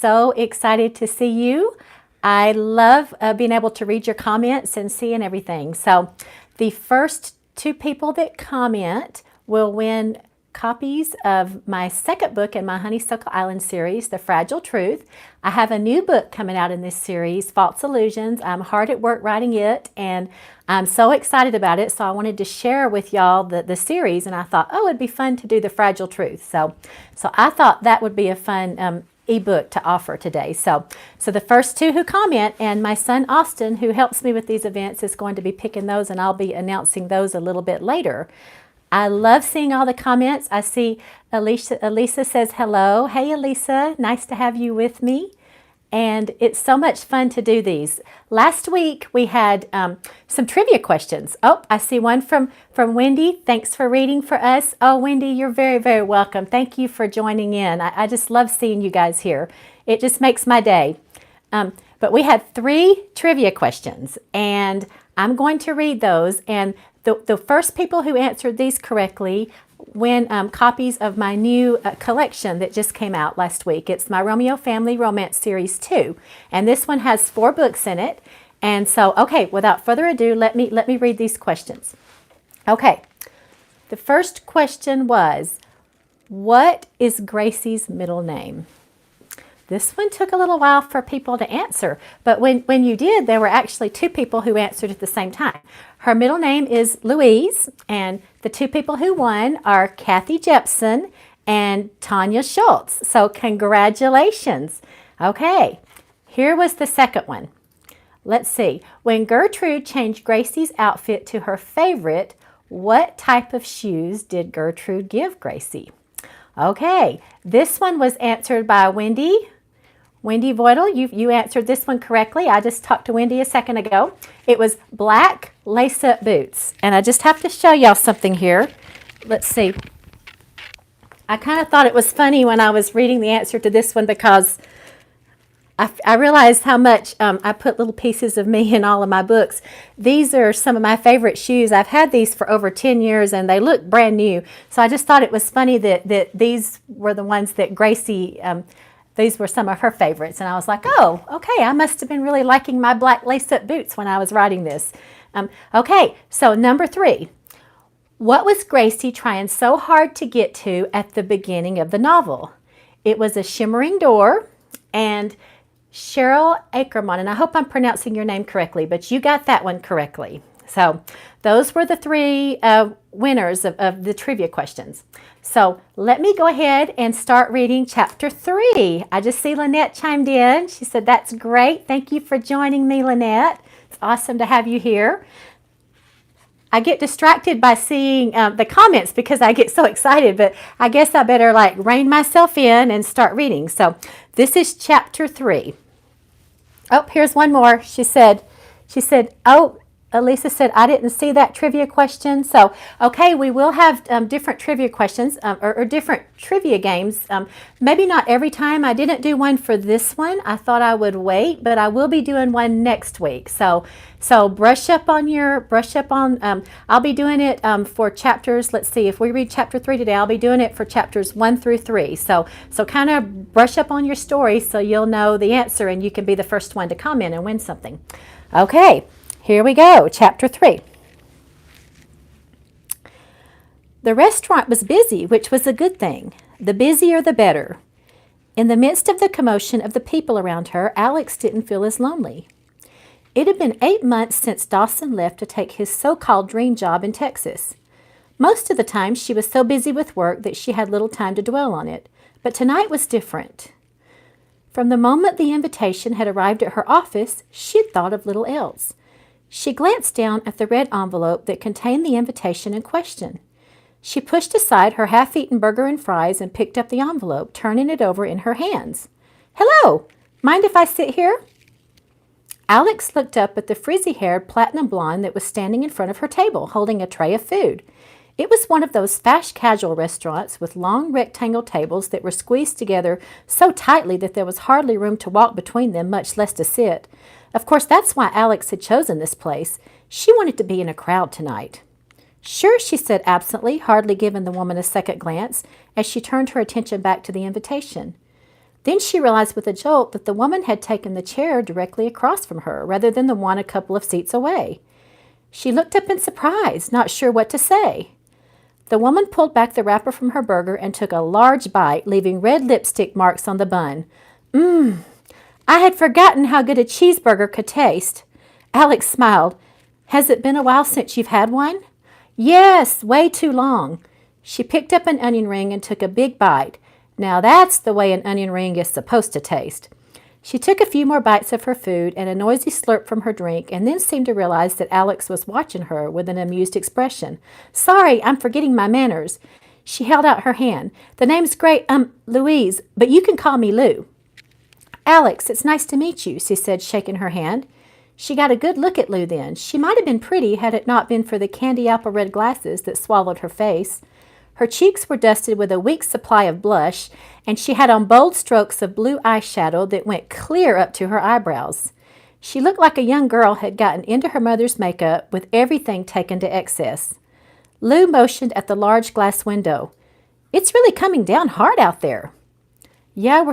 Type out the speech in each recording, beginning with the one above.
so excited to see you. I love being able to read your comments and seeing everything. So the first 2 people that comment will win copies of my second book in my Honeysuckle Island series, The Fragile Truth. I have a new book coming out in this series, False Illusions. I'm hard at work writing it, and I'm so excited about it. So I wanted to share with y'all the series, and I thought, oh, it'd be fun to do The Fragile Truth. So I thought that would be a fun ebook to offer today. So the first 2 who comment, and my son Austin, who helps me with these events, is going to be picking those, and I'll be announcing those a little bit later. I love seeing all the comments. I see Elisa says hello. Hey, Elisa, nice to have you with me. And it's so much fun to do these. Last week, we had some trivia questions. Oh, I see one from Wendy. Thanks for reading for us. Oh, Wendy, you're very, very welcome. Thank you for joining in. I just love seeing you guys here. It just makes my day. But we had 3 trivia questions, and I'm going to read those. And the first people who answered these correctly win copies of my new collection that just came out last week. It's my Romeo Family Romance Series 2. And this one has 4 books in it. And so, okay, without further ado, let me read these questions. Okay, the first question was, what is Gracie's middle name? This one took a little while for people to answer, but when you did, there were actually 2 people who answered at the same time. Her middle name is Louise, and the 2 people who won are Kathy Jepson and Tanya Schultz. So congratulations. Okay, here was the second one. Let's see. When Gertrude changed Gracie's outfit to her favorite, what type of shoes did Gertrude give Gracie? Okay, this one was answered by Wendy. Wendy Voidle, you answered this one correctly. I just talked to Wendy a second ago. It was black lace-up boots. And I just have to show y'all something here. Let's see. I kind of thought it was funny when I was reading the answer to this one because I realized how much I put little pieces of me in all of my books. These are some of my favorite shoes. I've had these for over 10 years and they look brand new. So I just thought it was funny that these were the ones that Gracie, these were some of her favorites. And I was like, oh, okay, I must have been really liking my black lace-up boots when I was writing this. Okay, so number 3. What was Gracie trying so hard to get to at the beginning of the novel? It was a shimmering door, and Cheryl Ackerman, and I hope I'm pronouncing your name correctly, but you got that one correctly. So those were the 3 winners of the trivia questions. So let me go ahead and start reading chapter 3. I just see Lynette chimed in. She said, that's great. Thank you for joining me, Lynette. It's awesome to have you here. I get distracted by seeing the comments because I get so excited, but I guess I better rein myself in and start reading. So this is chapter 3. Oh, here's one more. She said, oh, Elisa said, I didn't see that trivia question. So, okay, we will have different trivia questions or different trivia games. Maybe not every time. I didn't do one for this one. I thought I would wait, but I will be doing one next week. So brush up on, I'll be doing it for chapters. Let's see, if we read chapter 3 today, I'll be doing it for chapters 1 through 3. So kind of brush up on your story so you'll know the answer and you can be the first one to comment and win something. Okay. Here we go, chapter 3. The restaurant was busy, which was a good thing. The busier, the better. In the midst of the commotion of the people around her, Alex didn't feel as lonely. It had been 8 months since Dawson left to take his so-called dream job in Texas. Most of the time, she was so busy with work that she had little time to dwell on it. But tonight was different. From the moment the invitation had arrived at her office, she'd thought of little else. She glanced down at the red envelope that contained the invitation in question. She pushed aside her half-eaten burger and fries and picked up the envelope, turning it over in her hands. Hello, mind if I sit here? Alex looked up at the frizzy-haired platinum blonde that was standing in front of her table, holding a tray of food. It was one of those fast casual restaurants with long rectangle tables that were squeezed together so tightly that there was hardly room to walk between them, much less to sit. Of course, that's why Alex had chosen this place. She wanted to be in a crowd tonight. Sure, she said absently, hardly giving the woman a second glance, as she turned her attention back to the invitation. Then she realized with a jolt that the woman had taken the chair directly across from her rather than the one a couple of seats away. She looked up in surprise, not sure what to say. The woman pulled back the wrapper from her burger and took a large bite, leaving red lipstick marks on the bun. I had forgotten how good a cheeseburger could taste. Alex smiled. Has it been a while since you've had one? Yes, way too long. She picked up an onion ring and took a big bite. Now that's the way an onion ring is supposed to taste. She took a few more bites of her food and a noisy slurp from her drink, and then seemed to realize that Alex was watching her with an amused expression. Sorry, I'm forgetting my manners. She held out her hand. The name's Louise, but you can call me Lou. Alex, it's nice to meet you, she said, shaking her hand. She got a good look at Lou then. She might have been pretty had it not been for the candy apple red glasses that swallowed her face. Her cheeks were dusted with a week's supply of blush, and she had on bold strokes of blue eyeshadow that went clear up to her eyebrows. She looked like a young girl had gotten into her mother's makeup with everything taken to excess. Lou motioned at the large glass window. It's really coming down hard out there. Yeah,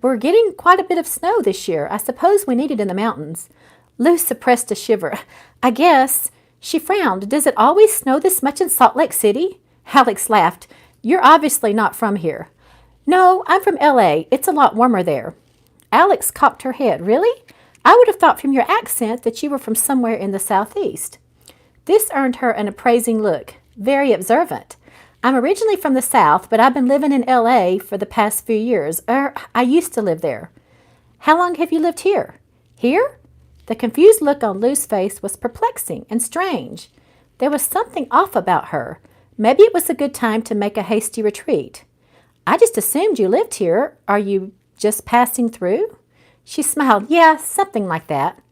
we're getting quite a bit of snow this year. I suppose we need it in the mountains. Lou suppressed a shiver. I guess. She frowned. Does it always snow this much in Salt Lake City? Alex laughed. You're obviously not from here. No, I'm from L.A. It's a lot warmer there. Alex cocked her head. Really? I would have thought from your accent that you were from somewhere in the southeast. This earned her an appraising look. Very observant. I'm originally from the South, but I've been living in L.A. for the past few years. I used to live there. How long have you lived here? Here? The confused look on Lou's face was perplexing and strange. There was something off about her. Maybe it was a good time to make a hasty retreat. I just assumed you lived here. Are you just passing through? She smiled. Yeah, something like that.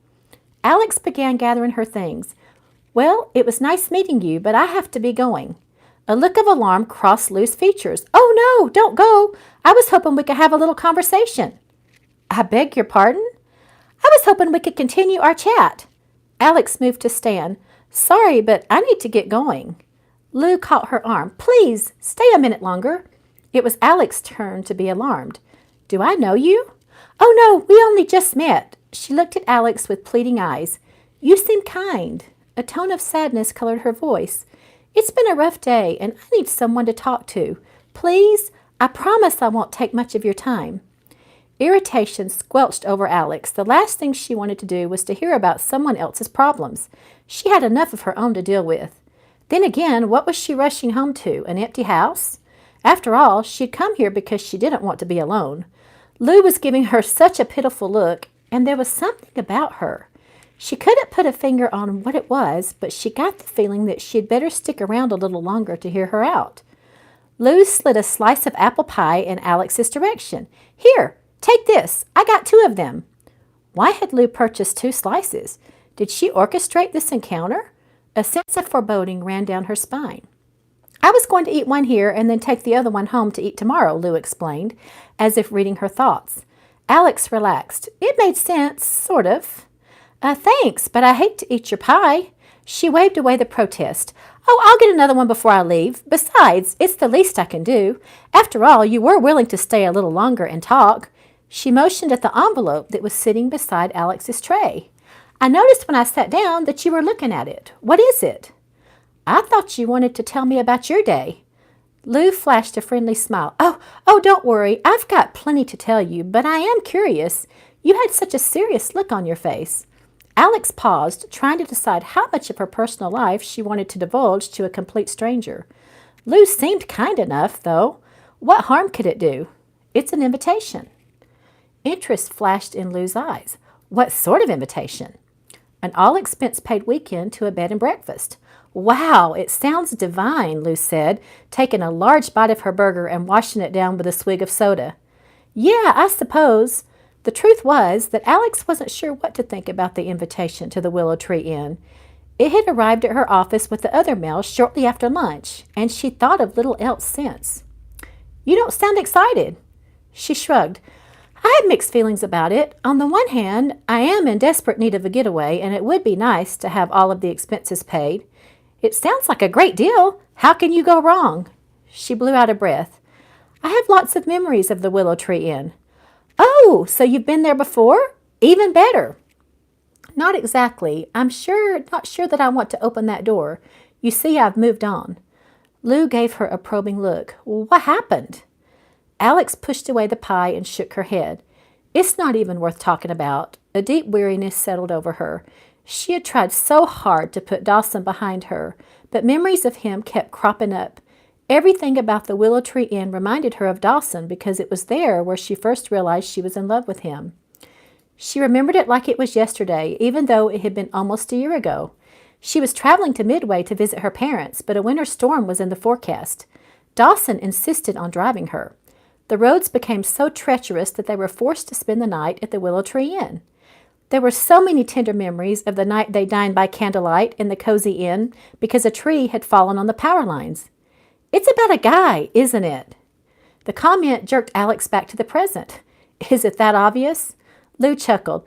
Alex began gathering her things. Well, it was nice meeting you, but I have to be going. A look of alarm crossed Lou's features. Oh, no, don't go. I was hoping we could have a little conversation. I beg your pardon? I was hoping we could continue our chat. Alex moved to stand. Sorry, but I need to get going. Lou caught her arm. Please, stay a minute longer. It was Alex's turn to be alarmed. Do I know you? Oh, no, we only just met. She looked at Alex with pleading eyes. You seem kind. A tone of sadness colored her voice. It's been a rough day, and I need someone to talk to. Please, I promise I won't take much of your time. Irritation squelched over Alex. The last thing she wanted to do was to hear about someone else's problems. She had enough of her own to deal with. Then again, what was she rushing home to? An empty house? After all, she'd come here because she didn't want to be alone. Lou was giving her such a pitiful look, and there was something about her. She couldn't put a finger on what it was, but she got the feeling that she'd better stick around a little longer to hear her out. Lou slid a slice of apple pie in Alex's direction. Here, take this. I got 2 of them. Why had Lou purchased 2 slices? Did she orchestrate this encounter? A sense of foreboding ran down her spine. I was going to eat one here and then take the other one home to eat tomorrow, Lou explained, as if reading her thoughts. Alex relaxed. It made sense, sort of. Thanks, but I hate to eat your pie. She waved away the protest. Oh, I'll get another one before I leave. Besides, it's the least I can do. After all, you were willing to stay a little longer and talk. She motioned at the envelope that was sitting beside Alex's tray. I noticed when I sat down that you were looking at it. What is it? I thought you wanted to tell me about your day. Lou flashed a friendly smile. Oh, don't worry. I've got plenty to tell you, but I am curious. You had such a serious look on your face. Alex paused, trying to decide how much of her personal life she wanted to divulge to a complete stranger. Lou seemed kind enough, though. What harm could it do? It's an invitation. Interest flashed in Lou's eyes. What sort of invitation? An all-expense-paid weekend to a bed and breakfast. Wow, it sounds divine, Lou said, taking a large bite of her burger and washing it down with a swig of soda. Yeah, I suppose. The truth was that Alex wasn't sure what to think about the invitation to the Willow Tree Inn. It had arrived at her office with the other mail shortly after lunch, and she thought of little else since. You don't sound excited. She shrugged. I had mixed feelings about it. On the one hand, I am in desperate need of a getaway, and it would be nice to have all of the expenses paid. It sounds like a great deal. How can you go wrong? She blew out a breath. I have lots of memories of the Willow Tree Inn. Oh, so you've been there before? Even better. Not exactly. Not sure that I want to open that door. You see, I've moved on. Lou gave her a probing look. What happened? Alex pushed away the pie and shook her head. It's not even worth talking about. A deep weariness settled over her. She had tried so hard to put Dawson behind her, but memories of him kept cropping up. Everything about the Willow Tree Inn reminded her of Dawson because it was there where she first realized she was in love with him. She remembered it like it was yesterday, even though it had been almost a year ago. She was traveling to Midway to visit her parents, but a winter storm was in the forecast. Dawson insisted on driving her. The roads became so treacherous that they were forced to spend the night at the Willow Tree Inn. There were so many tender memories of the night they dined by candlelight in the cozy inn because a tree had fallen on the power lines. It's about a guy, isn't it? The comment jerked Alex back to the present. Is it that obvious? Lou chuckled.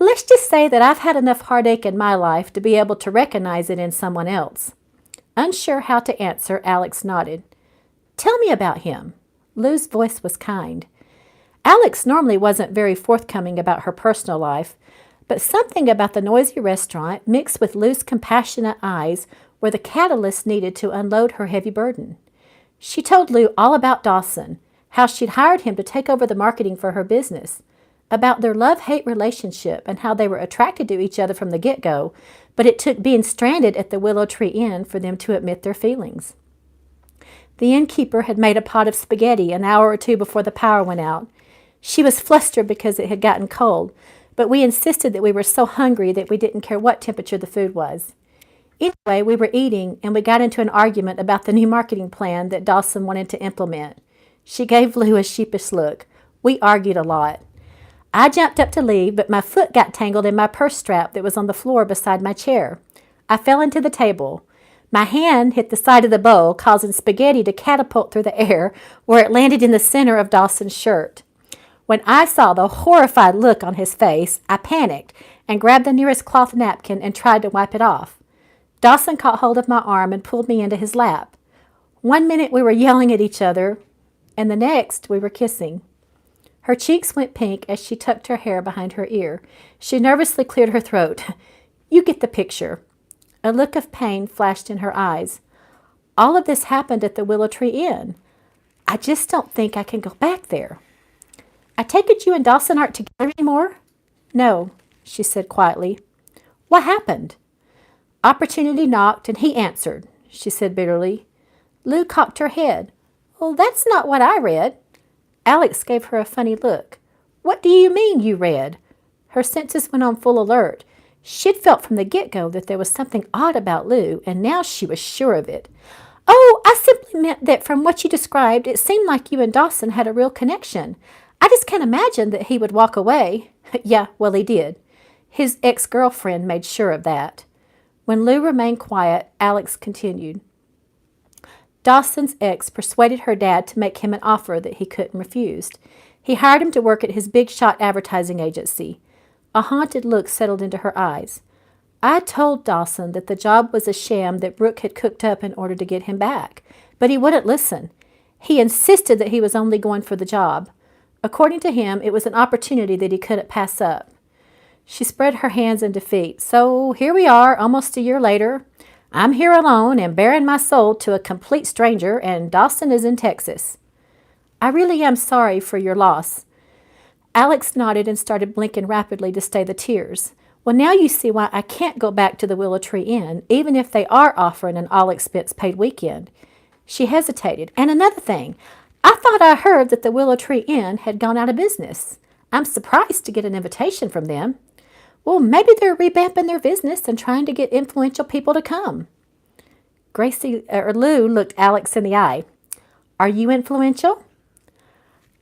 Let's just say that I've had enough heartache in my life to be able to recognize it in someone else. Unsure how to answer, Alex nodded. Tell me about him. Lou's voice was kind. Alex normally wasn't very forthcoming about her personal life, but something about the noisy restaurant mixed with Lou's compassionate eyes were the catalyst needed to unload her heavy burden. She told Lou all about Dawson, how she'd hired him to take over the marketing for her business, about their love-hate relationship and how they were attracted to each other from the get-go, but it took being stranded at the Willow Tree Inn for them to admit their feelings. The innkeeper had made a pot of spaghetti an hour or two before the power went out. She was flustered because it had gotten cold, but we insisted that we were so hungry that we didn't care what temperature the food was. Anyway, we were eating, and we got into an argument about the new marketing plan that Dawson wanted to implement. She gave Lou a sheepish look. We argued a lot. I jumped up to leave, but my foot got tangled in my purse strap that was on the floor beside my chair. I fell into the table. My hand hit the side of the bowl, causing spaghetti to catapult through the air, where it landed in the center of Dawson's shirt. When I saw the horrified look on his face, I panicked and grabbed the nearest cloth napkin and tried to wipe it off. Dawson caught hold of my arm and pulled me into his lap. 1 minute we were yelling at each other, and the next we were kissing. Her cheeks went pink as she tucked her hair behind her ear. She nervously cleared her throat. You get the picture. A look of pain flashed in her eyes. All of this happened at the Willow Tree Inn. I just don't think I can go back there. I take it you and Dawson aren't together anymore? No, she said quietly. What happened? Opportunity knocked and he answered, she said bitterly. Lou cocked her head. Well, that's not what I read. Alex gave her a funny look. What do you mean you read? Her senses went on full alert. She'd felt from the get-go that there was something odd about Lou, and now she was sure of it. Oh, I simply meant that from what you described, it seemed like you and Dawson had a real connection. I just can't imagine that he would walk away. Yeah, well, he did. His ex-girlfriend made sure of that. When Lou remained quiet, Alex continued. Dawson's ex persuaded her dad to make him an offer that he couldn't refuse. He hired him to work at his big-shot advertising agency. A haunted look settled into her eyes. I told Dawson that the job was a sham that Brooke had cooked up in order to get him back, but he wouldn't listen. He insisted that he was only going for the job. According to him, it was an opportunity that he couldn't pass up. She spread her hands in defeat. So here we are, almost a year later. I'm here alone and bearing my soul to a complete stranger, and Dawson is in Texas. I really am sorry for your loss. Alex nodded and started blinking rapidly to stay the tears. Well, now you see why I can't go back to the Willow Tree Inn, even if they are offering an all-expense-paid weekend. She hesitated. And another thing, I thought I heard that the Willow Tree Inn had gone out of business. I'm surprised to get an invitation from them. Well, maybe they're revamping their business and trying to get influential people to come. Lou looked Alex in the eye. Are you influential?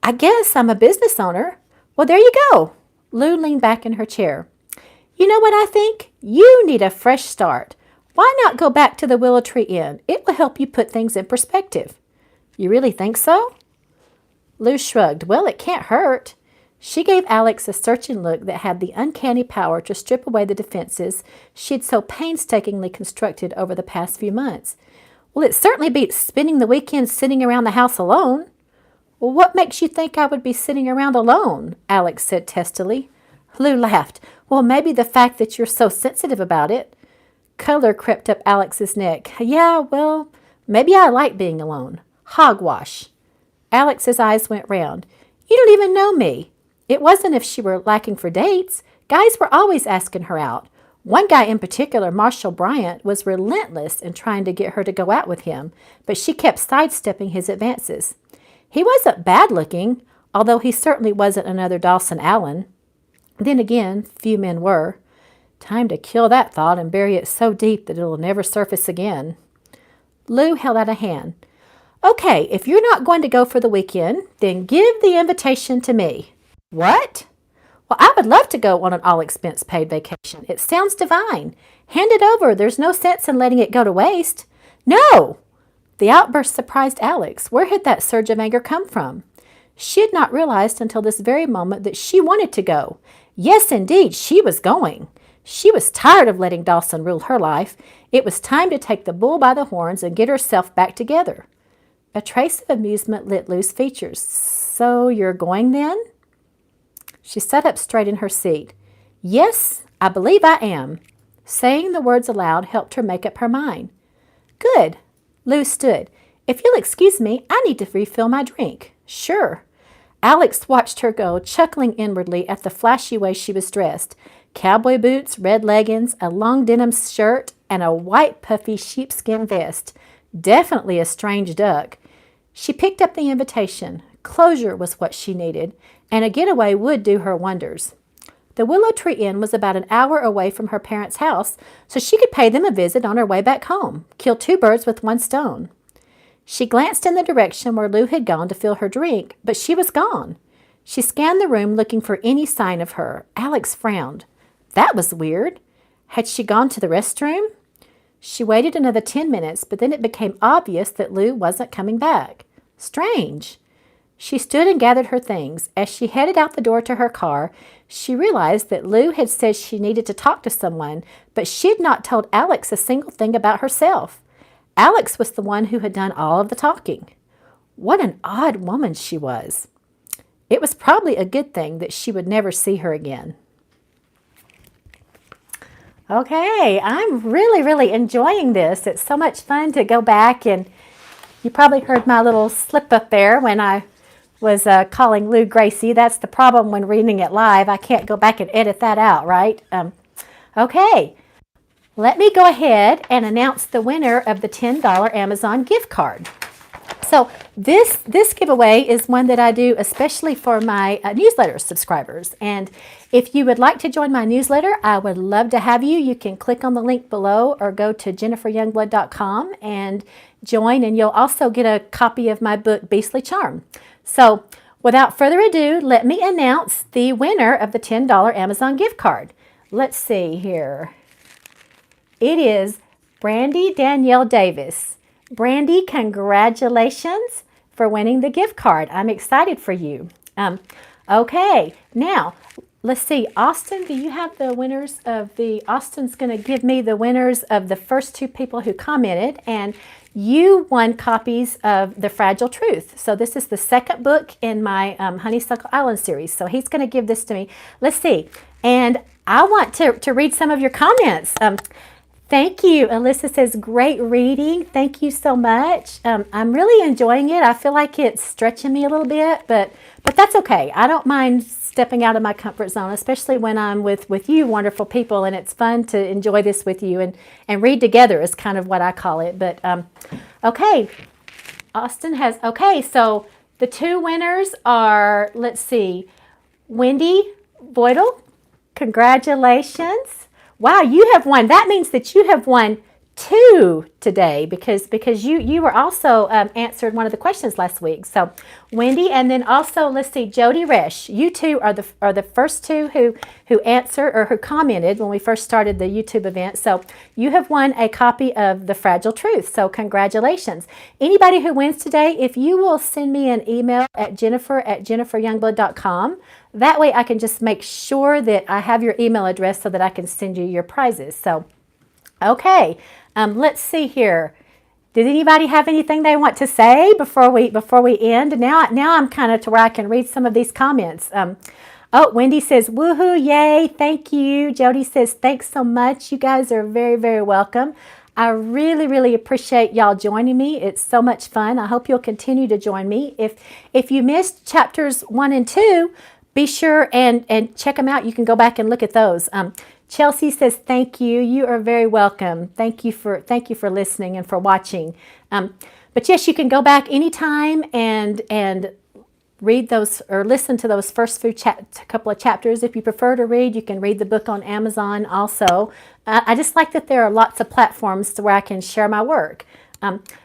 I guess I'm a business owner. Well, there you go. Lou leaned back in her chair. You know what I think? You need a fresh start. Why not go back to the Willow Tree Inn? It will help you put things in perspective. You really think so? Lou shrugged. Well, it can't hurt. She gave Alex a searching look that had the uncanny power to strip away the defenses she'd so painstakingly constructed over the past few months. Well, it certainly beats spending the weekend sitting around the house alone. Well, what makes you think I would be sitting around alone? Alex said testily. Lou laughed. Well, maybe the fact that you're so sensitive about it. Color crept up Alex's neck. Yeah, well, maybe I like being alone. Hogwash. Alex's eyes went round. You don't even know me. It wasn't if she were lacking for dates. Guys were always asking her out. One guy in particular, Marshall Bryant, was relentless in trying to get her to go out with him, but she kept sidestepping his advances. He wasn't bad looking, although he certainly wasn't another Dawson Allen. Then again, few men were. Time to kill that thought and bury it so deep that it'll never surface again. Lou held out a hand. Okay, if you're not going to go for the weekend, then give the invitation to me. What? Well, I would love to go on an all-expense-paid vacation. It sounds divine. Hand it over. There's no sense in letting it go to waste. No! The outburst surprised Alex. Where had that surge of anger come from? She had not realized until this very moment that she wanted to go. Yes, indeed, she was going. She was tired of letting Dawson rule her life. It was time to take the bull by the horns and get herself back together. A trace of amusement lit Lou's features. So you're going then? She sat up straight in her seat. Yes, I believe I am. Saying the words aloud helped her make up her mind. Good. Lou stood. If you'll excuse me, I need to refill my drink. Sure. Alex watched her go, chuckling inwardly at the flashy way she was dressed. Cowboy boots, red leggings, a long denim shirt, and a white puffy sheepskin vest. Definitely a strange duck. She picked up the invitation. Closure was what she needed, and a getaway would do her wonders. The Willow Tree Inn was about an hour away from her parents' house, so she could pay them a visit on her way back home, kill two birds with one stone. She glanced in the direction where Lou had gone to fill her drink, but she was gone. She scanned the room looking for any sign of her. Alex frowned. That was weird. Had she gone to the restroom? She waited another 10 minutes, but then it became obvious that Lou wasn't coming back. Strange. She stood and gathered her things. As she headed out the door to her car, she realized that Lou had said she needed to talk to someone, but she had not told Alex a single thing about herself. Alex was the one who had done all of the talking. What an odd woman she was. It was probably a good thing that she would never see her again. Okay, I'm really enjoying this. It's so much fun to go back, and you probably heard my little slip up there when I was calling Lou Gracie. That's the problem when reading it live. I can't go back and edit that out, right? Okay, let me go ahead and announce the winner of the $10 Amazon gift card. So this giveaway is one that I do especially for my newsletter subscribers. And if you would like to join my newsletter, I would love to have you. You can click on the link below or go to jenniferyoungblood.com and join. And you'll also get a copy of my book, Beastly Charm. So without further ado, let me announce the winner of the $10 Amazon gift card. Let's see here. It is Brandy Danielle Davis. Brandy, congratulations for winning the gift card. I'm excited for you. Okay, now let's see. Austin, do you have the winners of the... Austin's going to give me the winners of the first two people who commented, and you won copies of The Fragile Truth. So this is the second book in my Honeysuckle Island series. So he's going to give this to me. Let's see. And I want to read some of your comments. Thank you. Alyssa says, great reading. Thank you so much. I'm really enjoying it. I feel like it's stretching me a little bit, but that's okay. I don't mind stepping out of my comfort zone, especially when I'm with you wonderful people, and it's fun to enjoy this with you and read together is kind of what I call it. But okay, Austin has, okay, so the two winners are, let's see, Wendy Voidel, congratulations. Wow, you have won. That means that you have won two today because you were also answered one of the questions last week. So Wendy, and then also let's see, Jody Resch. You two are the first two who answered or who commented when we first started the YouTube event. So you have won a copy of The Fragile Truth. So congratulations. Anybody who wins today, if you will send me an email at jennifer@jenniferyoungblood.com. That way I can just make sure that I have your email address so that I can send you your prizes. So, okay, let's see here. Did anybody have anything they want to say before we end? Now I'm kind of to where I can read some of these comments. Oh, Wendy says, woohoo, yay, thank you. Jody says, thanks so much. You guys are very, very welcome. I really, really appreciate y'all joining me. It's so much fun. I hope you'll continue to join me. If you missed chapters 1 and 2, be sure and check them out. You can go back and look at those. Chelsea says, thank you. You are very welcome. Thank you for listening and for watching. But yes, you can go back anytime and read those or listen to those first couple of chapters. If you prefer to read, you can read the book on Amazon also. I just like that there are lots of platforms to where I can share my work.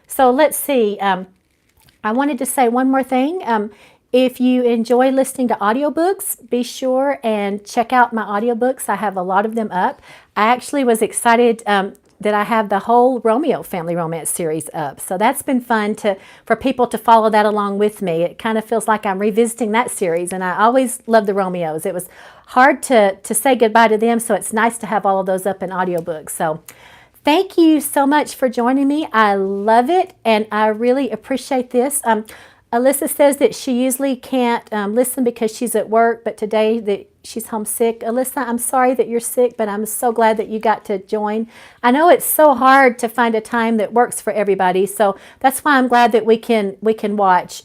So let's see. I wanted to say one more thing. If you enjoy listening to audiobooks, be sure and check out my audiobooks. I have a lot of them up. I actually was excited that I have the whole Romeo family romance series up. So that's been fun for people to follow that along with me. It kind of feels like I'm revisiting that series, and I always loved the Romeos. It was hard to say goodbye to them, so it's nice to have all of those up in audiobooks. So thank you so much for joining me. I love it, and I really appreciate this. Alyssa says that she usually can't listen because she's at work, but today that she's homesick. Alyssa, I'm sorry that you're sick, but I'm so glad that you got to join. I know it's so hard to find a time that works for everybody, so that's why I'm glad that we can watch.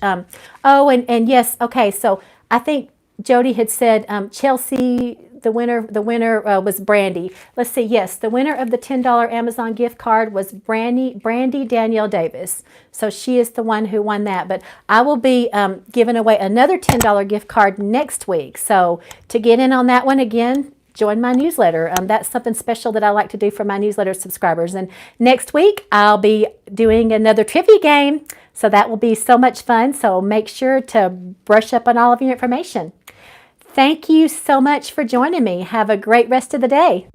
Oh, and yes, okay, so I think Jody had said Chelsea, the winner was Brandy. Let's see, yes, the winner of the $10 Amazon gift card was Brandy Danielle Davis. So she is the one who won that. But I will be giving away another $10 gift card next week. So to get in on that one again, join my newsletter. That's something special that I like to do for my newsletter subscribers. And next week, I'll be doing another trivia game. So that will be so much fun. So make sure to brush up on all of your information. Thank you so much for joining me. Have a great rest of the day.